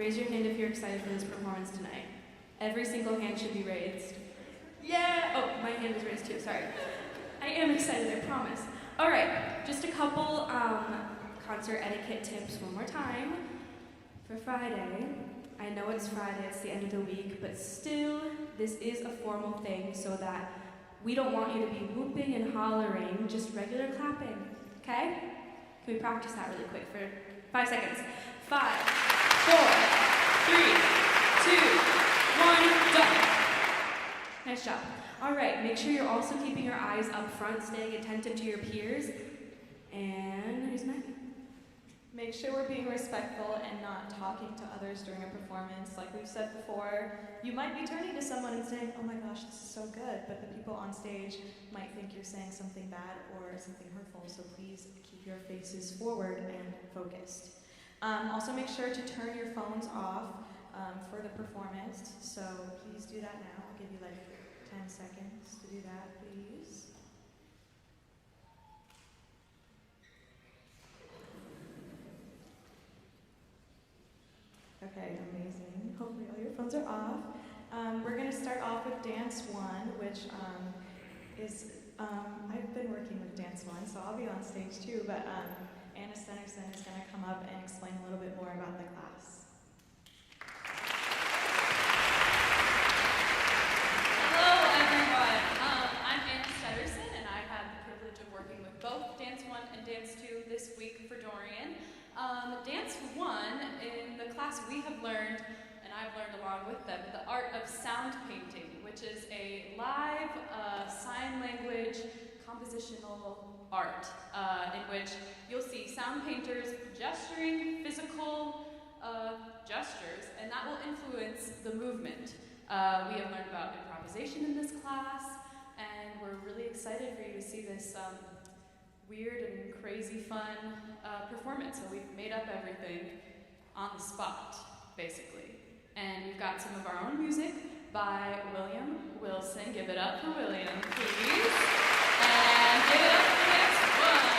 raise your hand if you're excited for this performance tonight. Every single hand should be raised. Yeah! Oh, my hand is raised too, sorry. I am excited, I promise. All right, just a couple concert etiquette tips one more time. For Friday, I know it's Friday, it's the end of the week, but still, this is a formal thing so that we don't want you to be whooping and hollering, just regular clapping, okay? Can we practice that really quick for 5 seconds? 5, 4, 3, 2, 1, done. Nice job. All right, make sure you're also keeping your eyes up front, staying attentive to your peers. And who's next? Make sure we're being respectful and not talking to others during a performance. Like we've said before, you might be turning to someone and saying, oh my gosh, this is so good, but the people on stage might think you're saying something bad or something hurtful, so please keep your faces forward and focused. Also make sure to turn your phones off for the performance, so please do that now. I'll give you like 10 seconds to do that, please. Okay, amazing. Hopefully all your phones are off. We're going to start off with Dance 1, which is, I've been working with Dance 1, so I'll be on stage too, but Anna Stennerson is going to come up and explain a little bit more about the class. Hello everyone, I'm Anna Stennerson and I had the privilege of working with both Dance 1 and Dance 2 this week for Dorian. Dance 1, in the class we have learned, and I've learned along with them, the art of sound painting, which is a live sign language compositional art in which you'll see sound painters gesturing physical gestures, and that will influence the movement. We have learned about improvisation in this class, and we're really excited for you to see this weird and crazy fun performance. So we've made up everything on the spot, basically. And we've got some of our own music by William Wilson. Give it up for William, please. And give it up for the next one.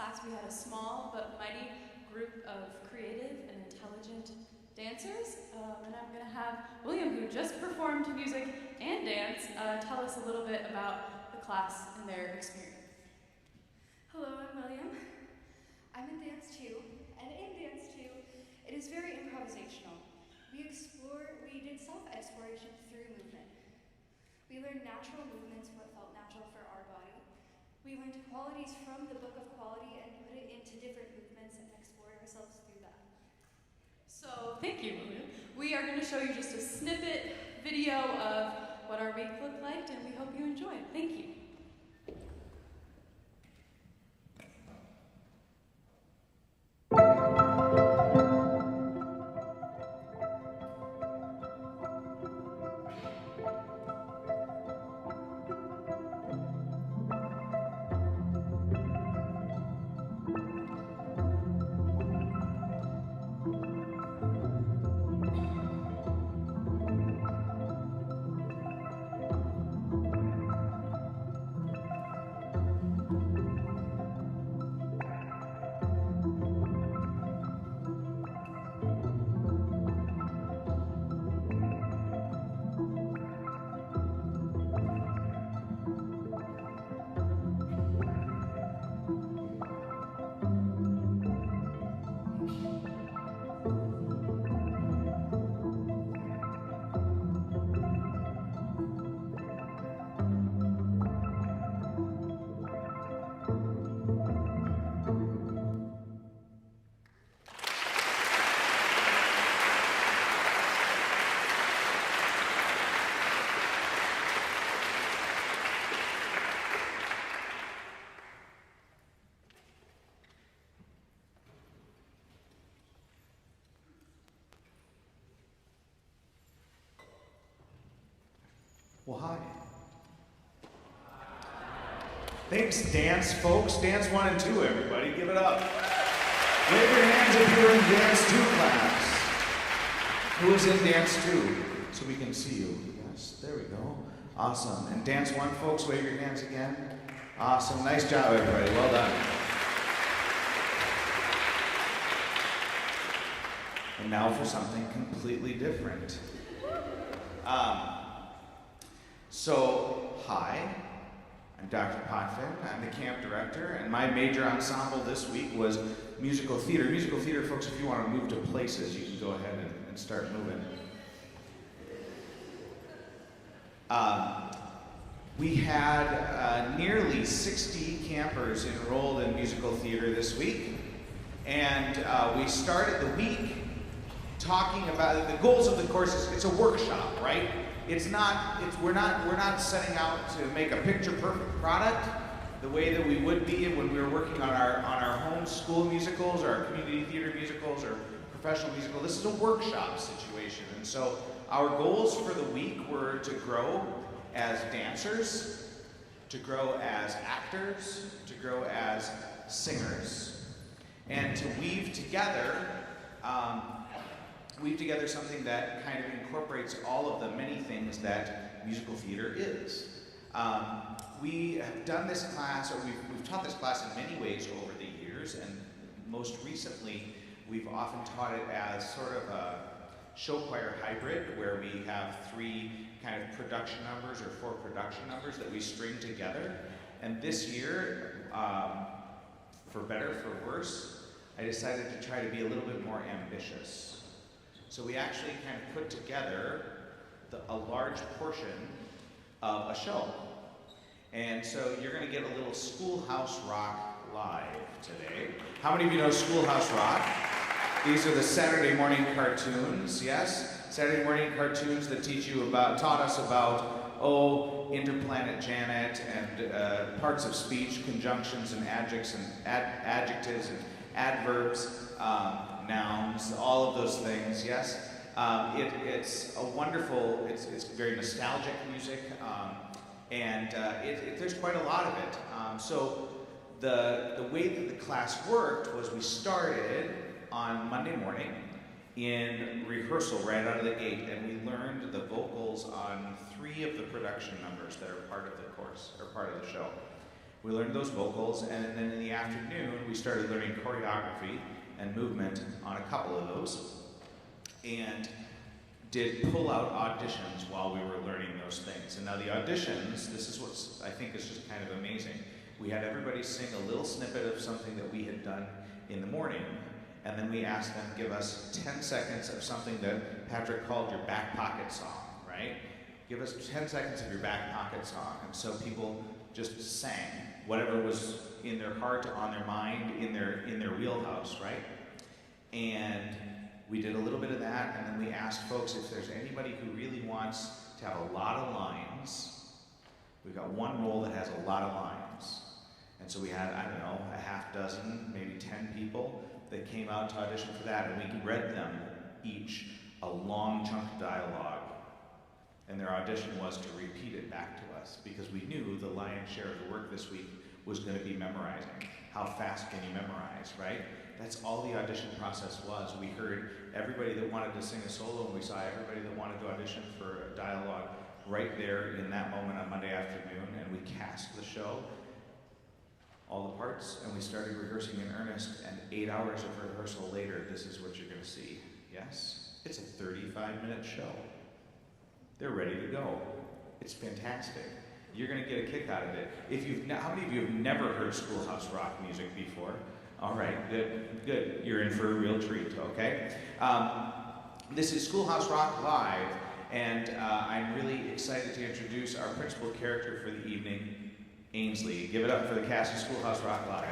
class we had a small but mighty group of creative and intelligent dancers, and I'm going to have William, who just performed music and dance, tell us a little bit about the class and their experience. Hello, I'm William. I'm in dance 2, and in dance 2, it is very improvisational. We did self-exploration through movement. We learned natural movements, what felt natural for our body. We learned qualities from the Book of Quality and put it into different movements and explored ourselves through that. So, thank you, William. We are going to show you just a snippet video of what our week looked like, and we hope you enjoy it. Thank you. Well, hi. Thanks, dance folks. Dance 1 and 2, everybody. Give it up. Wave your hands if you're in Dance 2 class. Who is in Dance 2? So we can see you. Yes, there we go. Awesome. And Dance 1 folks, wave your hands again. Awesome. Nice job, everybody. Well done. And now for something completely different. Hi, I'm Dr. Potvin. I'm the camp director, and my major ensemble this week was musical theater. Musical theater, folks, if you want to move to places, you can go ahead and start moving. We had nearly 60 campers enrolled in musical theater this week, and we started the week talking about the goals of the course. It's a workshop, right? We're not setting out to make a picture-perfect product the way that we would be when we were working on our home school musicals, or our community theater musicals, or professional musical. This is a workshop situation, and so our goals for the week were to grow as dancers, to grow as actors, to grow as singers, and to weave together something that kind of incorporates all of the many things that musical theater is. We have done this class, or we've taught this class in many ways over the years, and most recently we've often taught it as sort of a show choir hybrid, where we have 3 kind of production numbers or 4 production numbers that we string together. And this year, for better, for worse, I decided to try to be a little bit more ambitious. So we actually kind of put together a large portion of a show. And so you're going to get a little Schoolhouse Rock live today. How many of you know Schoolhouse Rock? These are the Saturday morning cartoons, yes? Saturday morning cartoons that taught us about, interplanet Janet, and parts of speech, conjunctions and adjectives and adverbs, nouns, all of those things, yes? It's a wonderful, it's very nostalgic music, and there's quite a lot of it. So the way that the class worked was we started on Monday morning in rehearsal right out of the gate, and we learned the vocals on 3 of the production numbers that are part of the course, or part of the show. We learned those vocals, and then in the afternoon, we started learning choreography and movement on a couple of those, and did pull-out auditions while we were learning those things. And now the auditions, this is what I think is just kind of amazing. We had everybody sing a little snippet of something that we had done in the morning, and then we asked them to give us 10 seconds of something that Patrick called your back pocket song, right? Give us 10 seconds of your back pocket song. And so people just sang whatever was in their heart, on their mind, in their wheelhouse, right? And we did a little bit of that, and then we asked folks if there's anybody who really wants to have a lot of lines. We've got one role that has a lot of lines. And so we had, I don't know, a half dozen, maybe 10 people that came out to audition for that, and we read them each a long chunk of dialogue. And their audition was to repeat it back to us, because we knew the lion's share of the work this week was going to be memorizing. How fast can you memorize, right? That's all the audition process was. We heard everybody that wanted to sing a solo, and we saw everybody that wanted to audition for a dialogue right there in that moment on Monday afternoon, and we cast the show, all the parts, and we started rehearsing in earnest, and 8 hours of rehearsal later, this is what you're going to see. Yes? It's a 35-minute show. They're ready to go. It's fantastic. You're going to get a kick out of it. How many of you have never heard Schoolhouse Rock music before? All right, good. You're in for a real treat, okay? This is Schoolhouse Rock Live, and I'm really excited to introduce our principal character for the evening, Ainsley. Give it up for the cast of Schoolhouse Rock Live.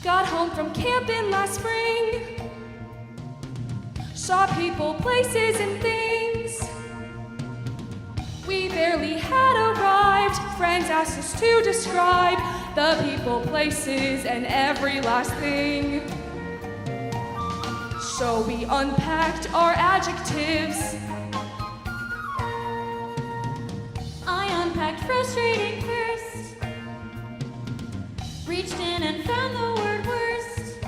Got home from camping last spring. Saw people, places, and things. We barely had arrived. Friends asked us to describe the people, places, and every last thing. So we unpacked our adjectives. I unpacked frustrating first. Reached in and found the word worst.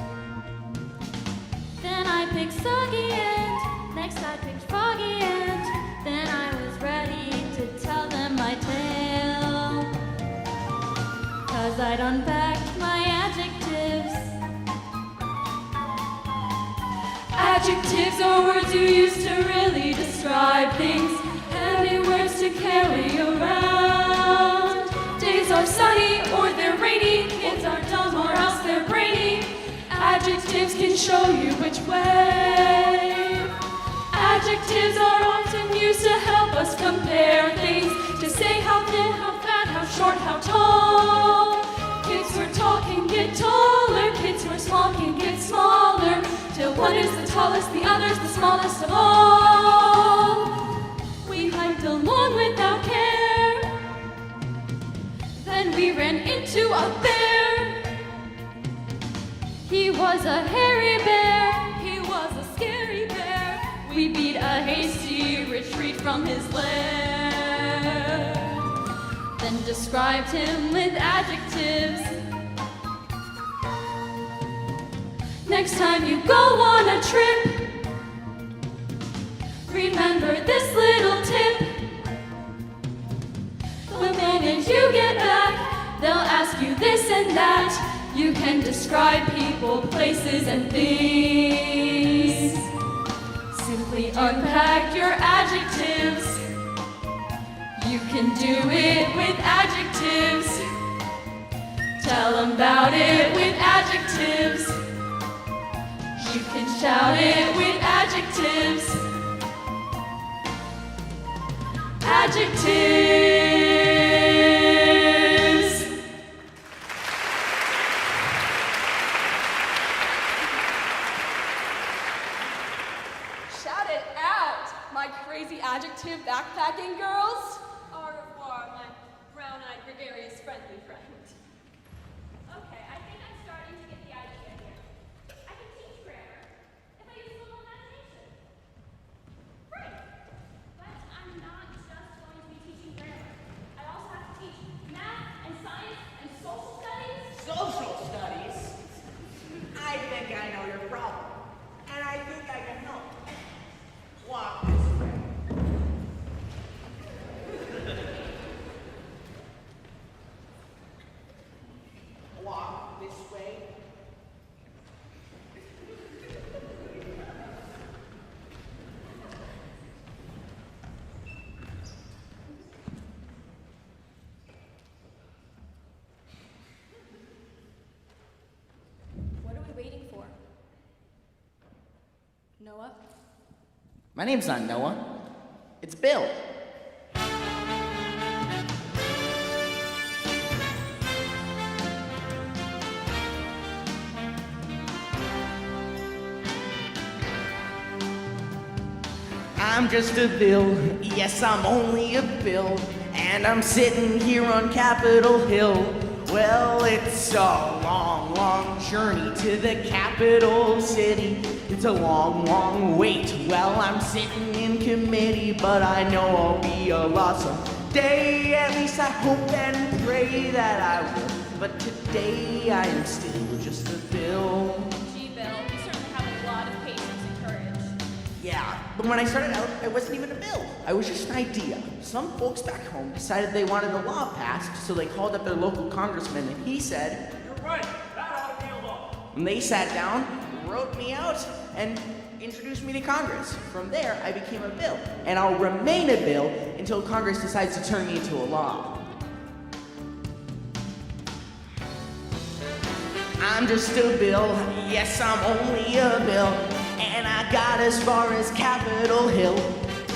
Then I picked soggy and next I picked foggy and then I was ready to tell them my tale. 'Cause I'd unpacked my adjectives. Adjectives are words you use to really describe things. Heavy words to carry around. Days are sunny or they're rainy. Kids are dumb or else they're brainy. Adjectives can show you which way. Adjectives are often used to help us compare things. To say how thin, how fat, how short, how tall. Kids who are tall can get taller. Kids who are small can get smaller. Till one is the tallest, the other's the smallest of all. We hiked along without care. Then we ran into a bear. He was a hairy bear. He was a scary bear. We beat a hasty retreat from his lair. Then described him with adjectives. Next time you go on a trip, remember this little tip. The minute you get back, they'll ask you this and that. You can describe people, places, and things. Simply unpack your adjectives. You can do it with adjectives. Tell them about it with adjectives. You can shout it with adjectives. Adjectives. Shout it out, my crazy adjective backpacking girls. Au revoir, my brown-eyed, gregarious, friendly friend. Okay, I think I'm starting to get the idea here. I can teach grammar if I use a little imagination. Right. But I'm not just going to be teaching grammar. I also have to teach math and science and social studies. Social studies? I think I know your problem. And I think I can help. Walk this way. Walk this way. What are we waiting for? Noah? My name's not Noah. It's Bill. I'm just a Bill, yes, I'm only a Bill, and I'm sitting here on Capitol Hill. Well, it's a long, long journey to the capital city. It's a long, long wait while I'm sitting in committee, but I know I'll be a lot someday. At least I hope and pray that I will. But today I am still just a Bill. Gee, Bill, you certainly have a lot of patience and courage. Yeah, but when I started out, I wasn't even a bill. I was just an idea. Some folks back home decided they wanted a law passed, so they called up their local congressman, and he said, "You're right, that ought to be a law." and they sat down, wrote me out, and introduced me to Congress. From there, I became a bill, and I'll remain a bill until Congress decides to turn me into a law. I'm just a bill, yes, I'm only a bill, and I got as far as Capitol Hill.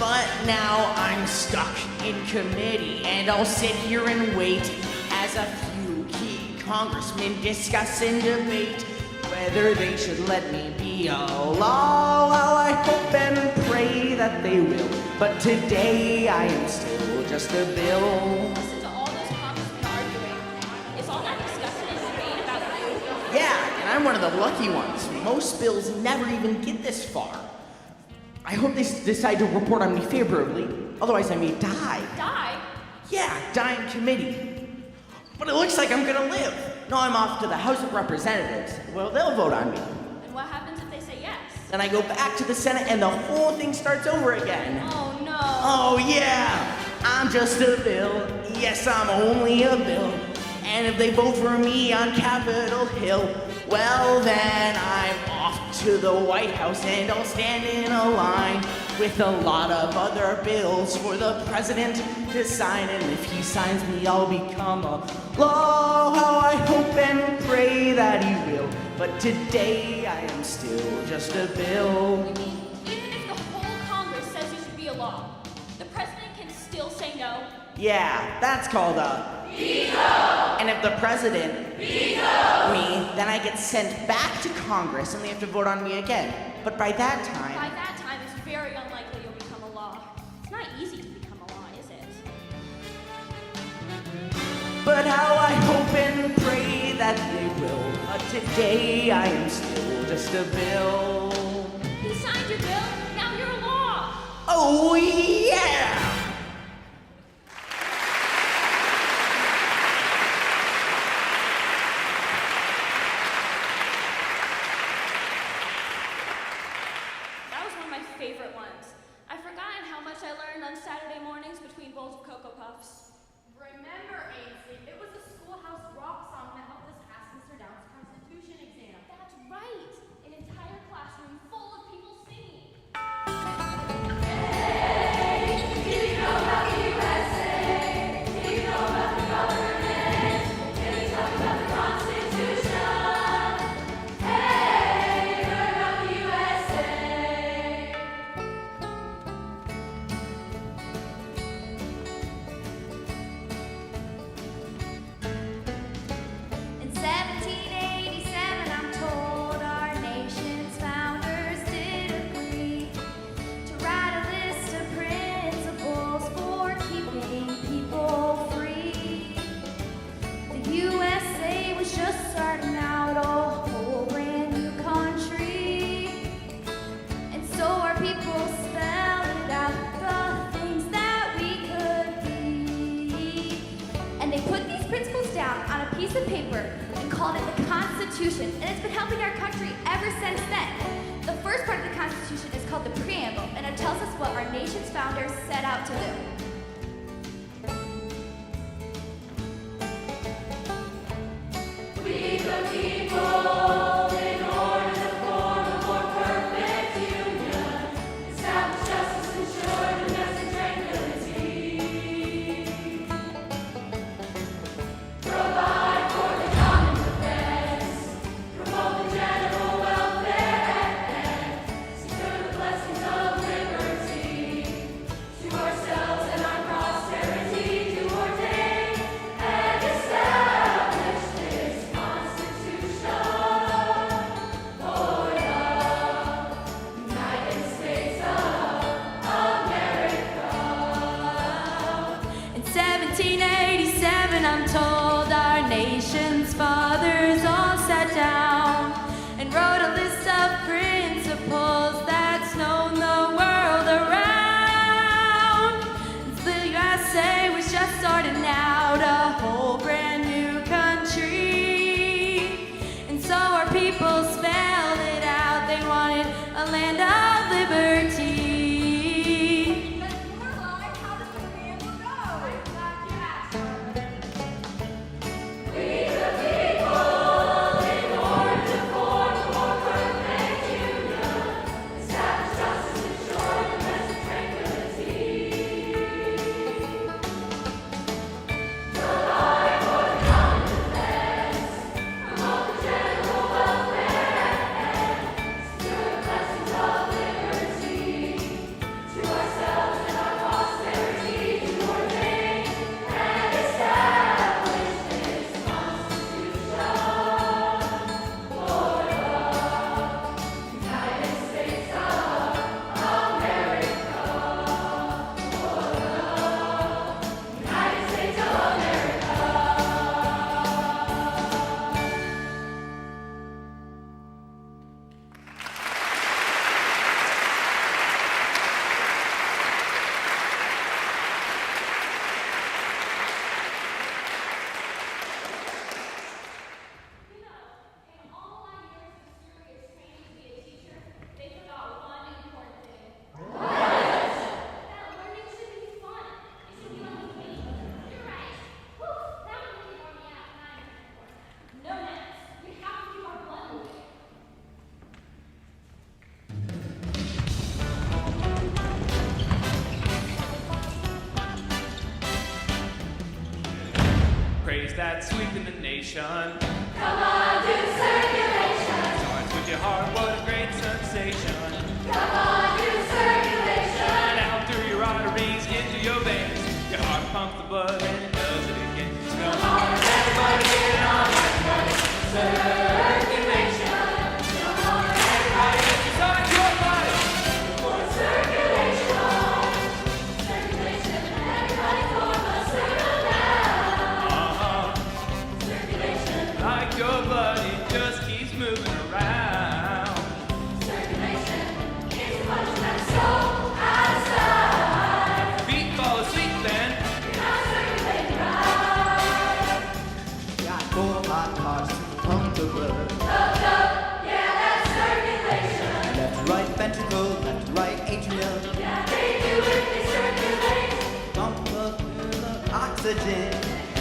But now I'm stuck in committee, and I'll sit here and wait as a few key congressmen discuss and debate whether they should let me be a law. Well, I hope and pray that they will, but today I am still just a bill. Listen to all those congressmen arguing. Is all that discussion and debate about you? Yeah, and I'm one of the lucky ones. Most bills never even get this far. I hope they decide to report on me favorably, otherwise I may die. Die? Yeah, die in committee. But it looks like I'm gonna live. No, I'm off to the House of Representatives. Well, they'll vote on me. And what happens if they say yes? Then I go back to the Senate and the whole thing starts over again. Oh no. Oh yeah, I'm just a bill. Yes, I'm only a bill. And if they vote for me on Capitol Hill, well then I'm off to the White House and I'll stand in a line with a lot of other bills for the president to sign. And if he signs me, I'll become a law. How I hope and pray that he will. But today I am still just a bill. You mean, even if the whole Congress says you should be a law, the president can still say no? Yeah, that's called a veto. And if the president vetoes me, then I get sent back to Congress and they have to vote on me again. But by that By time, that time, it's very unlikely you'll become a law. It's not easy to become a law, is it? but how I hope and pray that they will. But today I am still just a bill. You signed your bill, now you're a law. Oh yeah! That was one of my favorite ones. I've forgotten how much I learned on Saturday mornings between bowls of Cocoa Puffs. Remember, Ainsley, it was the schoolhouse rock song that helped us pass Mr. Downs' Constitution exam. That's right! An entire classroom full of people singing. In 1787, I'm told our nation's founders did agree to write a list of principles for keeping people free. The USA was just starting out a whole brand new country, and so our people spelled out the things that we could be. And they put these principles down on a piece of paper and called it the Constitution, and it's been helping our country ever since then. The first part of the Constitution is called the Preamble, and it tells us what our nation's founders set out to do. In 1787, I'm told our nation's fathers all sat down and wrote a list of principles that's known the world around. The USA was just starting out a whole brand new country, and so our people spelled it out. They wanted a land of liberty. Then more like, how does the preamble go? craze that's sweeping the nation. Come on, do circulation. Starts with your heart, what a great sensation. Come on, do circulation. Out through your arteries, into your veins. Your heart pumps the blood and it does it again. So come on, everybody get on, everybody. Circulation. Come on, everybody, exercise your body. For circulation. Circulation, everybody form a circle now. Circulation. Like your blood, it just keeps moving around. Circulation is much that soul outside. Feet fall asleep then. You're not circulating right. Got 4 hot cars to pump the blood. Yeah, that's circulation. Left, right ventricle, left, right atrium. Yeah, they do it, they circulate. Pump up full of oxygen.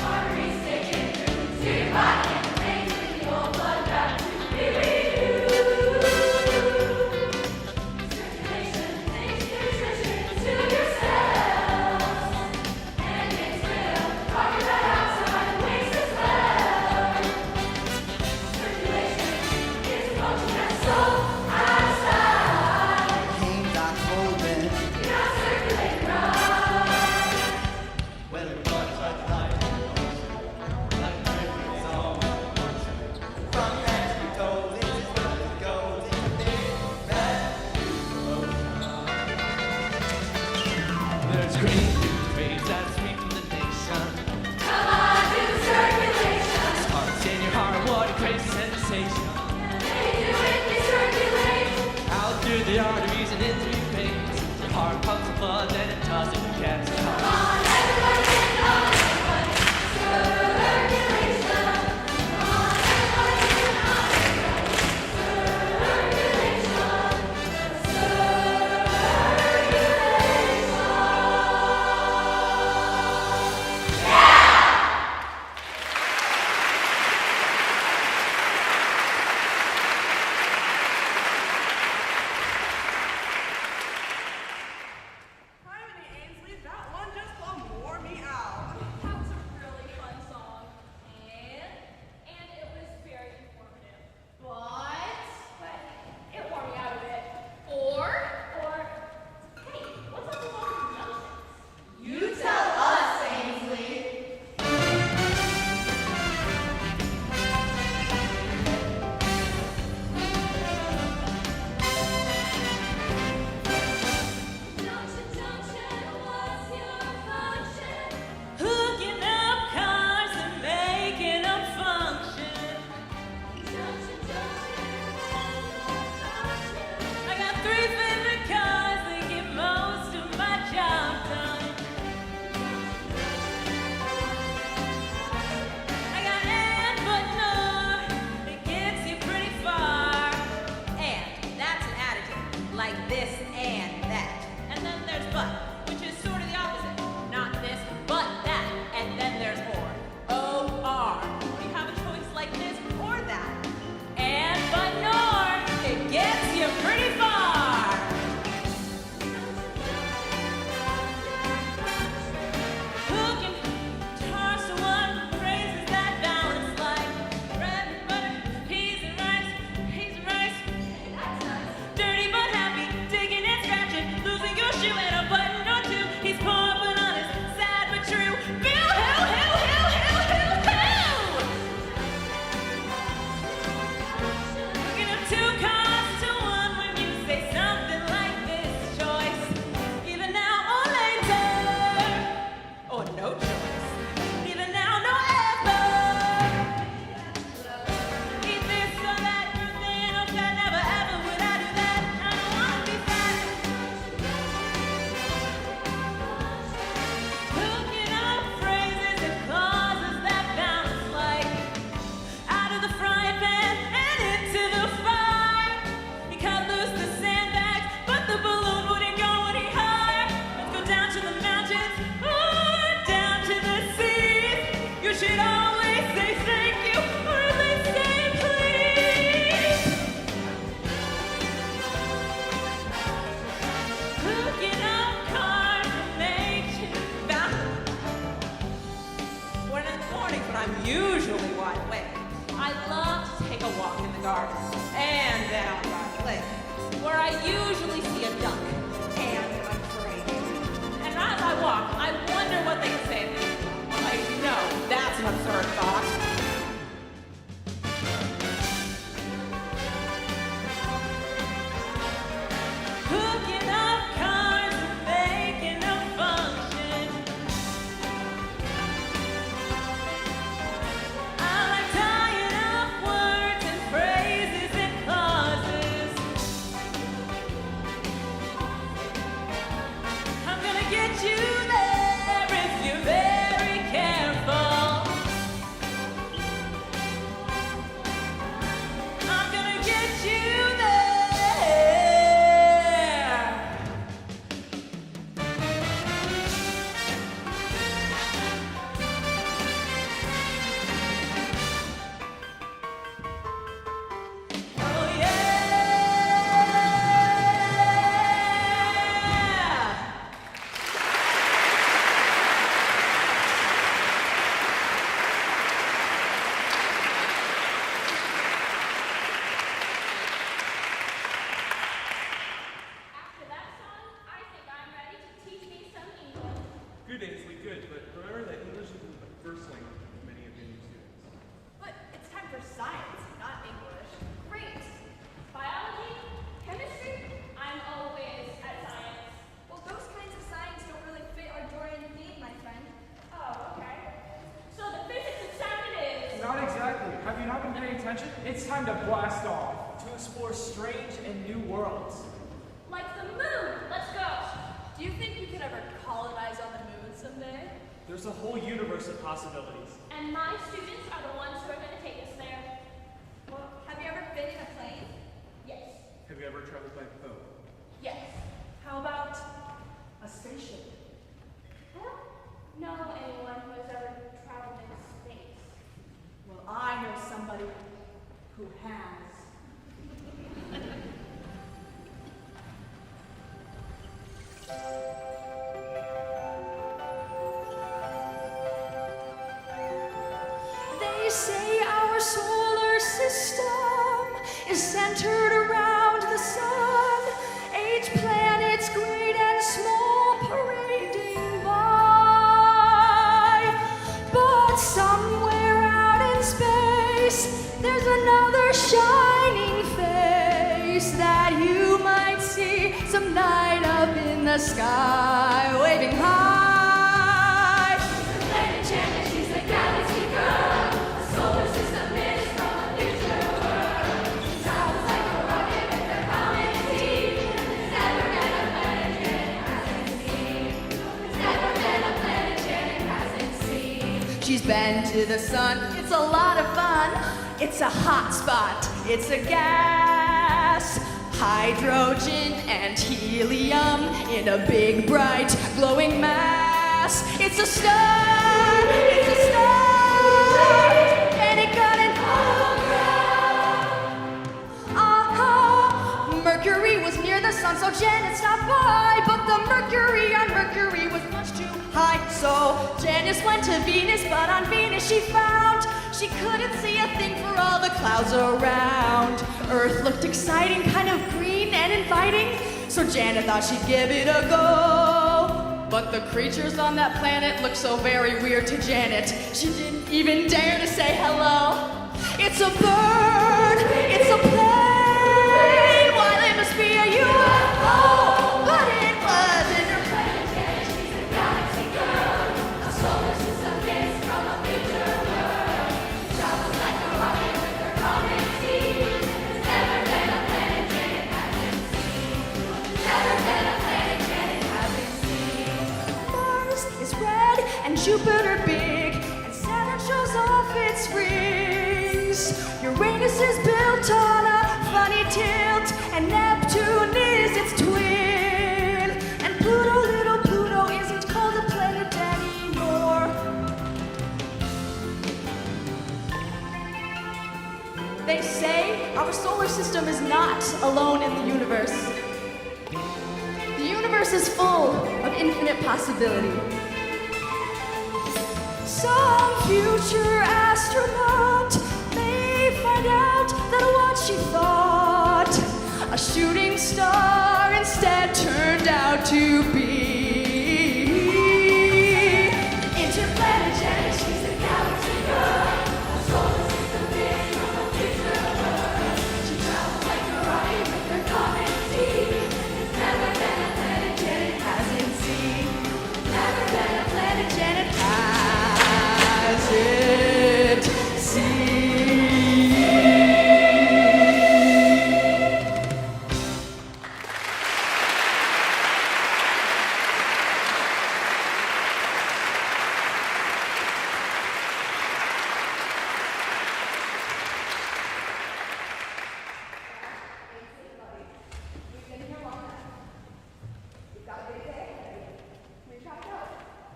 Arteries taking through to your body and veins, bringing your blood back to be renewed. Circulation takes nutrition to your cells. And it's real, carbon dioxide and waste as well. Circulation is a function that's so outside. Came Doc Holden. You're not circulating right. Well, everybody's like the light. Like the perfect song. From head to toe, this is where it goes. It's a big bad There's great craze that's sweeping the nation. Come on, do circulation. Hearts in your heart, what a great sensation. They do it, they circulate. Out through the arteries and into your veins. Your heart pumps the blood, then it does it again. So come Come on, everybody get on, everybody. Circulation. Come on, everybody get on, everybody. Circulation. Harmony Ainsley, that one just wore me out. That was a really fun song. And it was very informative. But it wore me out a bit. Or, hey, what's up with all these nonsense? You tell us, Ainsley. Hooking up cars and making them function. I got 3 favorite cars that get most of my job done. I got and but no, that gets you pretty far. And that's an adjective, like this and that. And then there's but, which is sort of the opposite. Not this, but that. And then there's or. O-R. You have a choice like this or that. And but nor, it gets you pretty far. Who can toss to one praises that balance like bread and butter, peas and rice, dirty but happy, digging and scratching, losing your shoe and a button or two. He's poor but honest, sad but true. Bill, Looking up 2 cars to 1 when you say something like this choice. Even now or later, or no choice. Even now, no ever. Eat this or that, or then, or that, never ever would I do that. I don't wanna be fat. Hooking up phrases and clauses that bounce like out of the frying pan and into the fire. He cut loose the sandbags, but the balloon wouldn't go any higher. Let's go down to the mountains or down to the seas. You should always say thank you or at least say please. Hooking up cars and making bounce. When in the morning. morning, but I'm usually wide awake. I love to take a walk in the garden and then out by the lake, where I usually see a duck and a crane. And as I walk, I wonder what they say. Like, no, that's an absurd thought. Hooking up cars and making them function. I like tying up words and phrases and clauses. I'm gonna get you there if you're very careful. I'm gonna get you there. Oh yeah! After that song, I think I'm ready to teach me some English. Good, Ainsley, good. But remember that English isn't the first language of many of your new students. But it's time for science, not English. Great. Biology, chemistry, I'm always at science. Well, those kinds of science don't really fit our Dorian theme, my friend. Oh, okay. So the physics of sound it is. Not exactly. Have you not been paying attention? It's time to blast off, to explore strange and new worlds. Like the moon. Let's go. Do you think we could ever colonize on the moon someday? There's a whole universe of possibilities. And my students are the ones who are going to take us there. Well, have you ever been in a plane? Yes. Have you ever traveled by boat? Yes. How about a spaceship? I don't know anyone who has ever traveled in space. Well, I know somebody who has. They say our solar system is centered around the sun. 8 planets, great and small, parading by. But somewhere out in space, there's another shining face that you might see some night up in the sky, waving high. Planet Janet, she's a galaxy girl. A solar system is from a future world. She travels like a rocket with her comet team. There's never been a planet Janet hasn't seen. There's never been a planet Janet hasn't seen. She's been to the sun. It's a lot of fun. It's a hot spot. It's a gas. Hydrogen and helium in a big, bright, glowing mass. It's a star. It's a star. And it got an Mercury was near the sun, so Janet stopped by. But the mercury on Mercury was much too high. So Janice went to Venus, but on Venus she found she couldn't see a thing for all the clouds around. Earth looked exciting, kind of green and inviting. So Janet thought she'd give it a go. But the creatures on that planet looked so very weird to Janet, she didn't even dare to say hello. It's a bird, it's a plane, while it must be a UFO. But it wasn't her planet Janet, she's a galaxy girl. A solar system is from a future world. Travels like a rocket with her comet team. There's never been a planet Janet hasn't seen. Never been a planet Janet hasn't seen. Mars is red and Jupiter big, and Saturn shows off its rings. Uranus is built on a funny tilt, and Neptune is its twin. And Pluto, little Pluto, isn't called a planet anymore. They say our solar system is not alone in the universe. The universe is full of infinite possibility. Some future astronaut may find out that what she thought a shooting star instead turned out to be interplanetary. She's a galaxy girl. The solar system is from the future of her. She travels like a rocket with her comet tea. It's never been a planet Janet hasn't seen. Never been a planet Janet hasn't seen.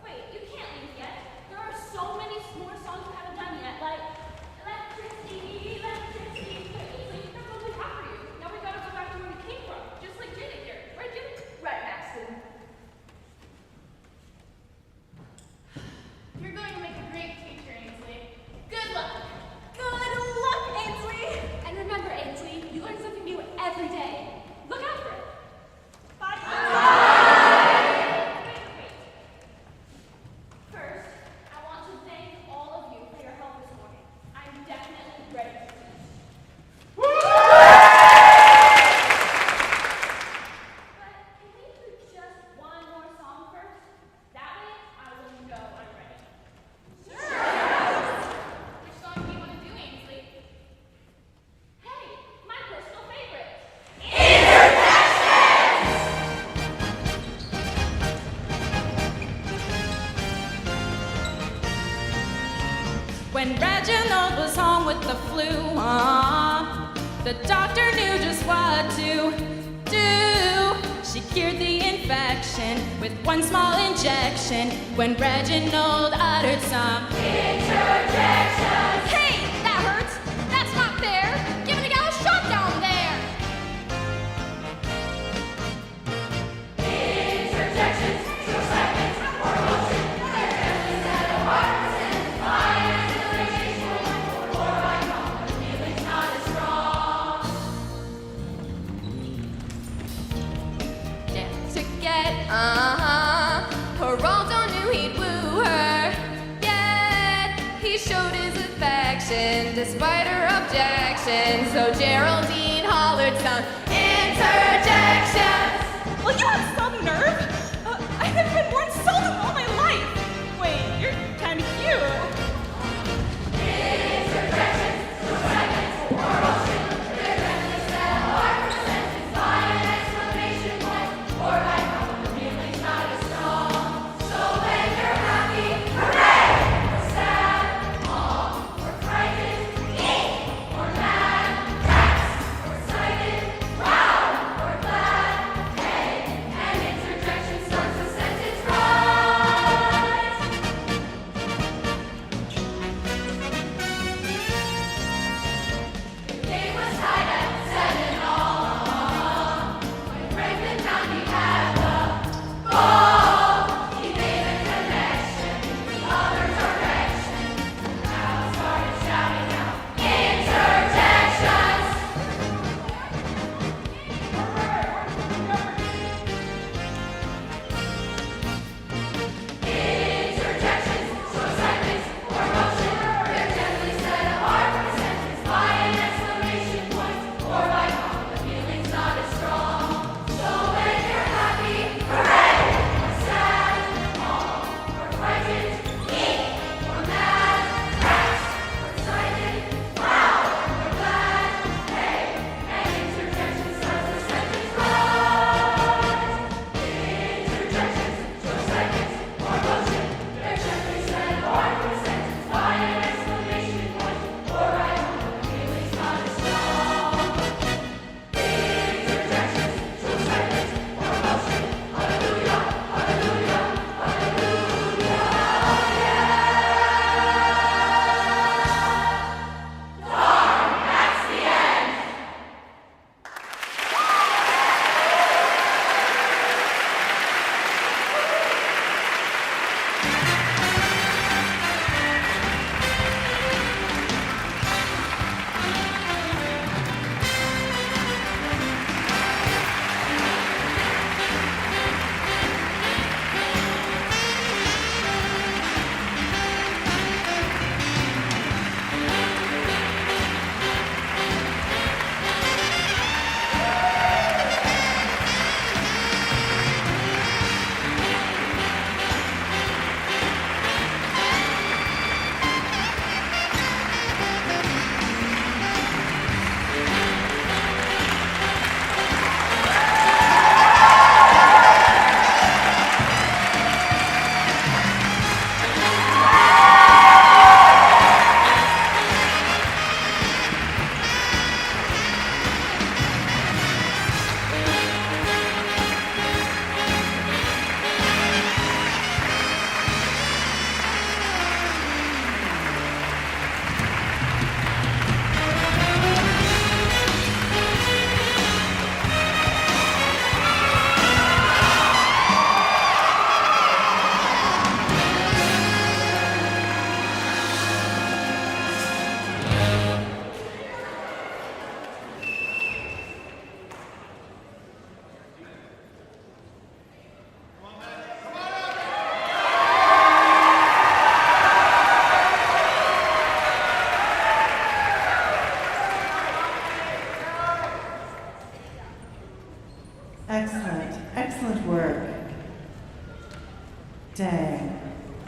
Wait, you can't leave yet. There are so many more songs we haven't done yet, like electricity, electricity. But easily, that's all we have for you. Now we gotta go back to where we came from, just like Janet here. Right, Janet? Right, Maxton. You're going to make a great teacher, Ainsley. Good luck. Good luck, Ainsley! And remember, Ainsley, you learn something new every day. Look out for it. Bye. Wait. First, I want to thank all of you for your help this morning. I'm definitely ready for this. But can we do just one more song first? That way, I will know I'm ready. Which song do you want to do, Ainsley? Hey, my personal favorite. When Reginald was home with the flu, the doctor knew just what to do. She cured the infection with one small injection. When Reginald uttered some interjections. Hey, that hurts. That's not fair. Giving a gal a shot down there. Interjections, 2 seconds, or motion. Instead of heart, by isolation, or by home, the feeling's not as strong. Yeah, to get, Geraldo knew he'd woo her. Yet, he showed his affection despite her objection. So Geraldine hollered some interjections. Well, you have some nerve. I have been more insulted all my life. Wait, you're kind of cute. Interjections, 2 seconds, or motion. Instead of heart, by an exclamation point, or by home, the feeling's not as strong. So when you're happy, hooray! Or sad, or frightened, or mad, text, or excited, proud, or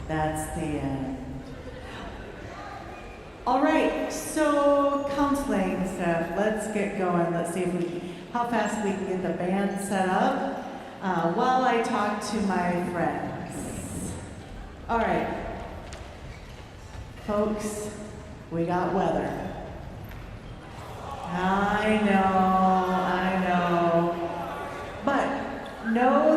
That's the end. All right, so counseling stuff. Let's get going. Let's see how fast we can get the band set up while I talk to my friends. All right, folks, we got weather. I know, but no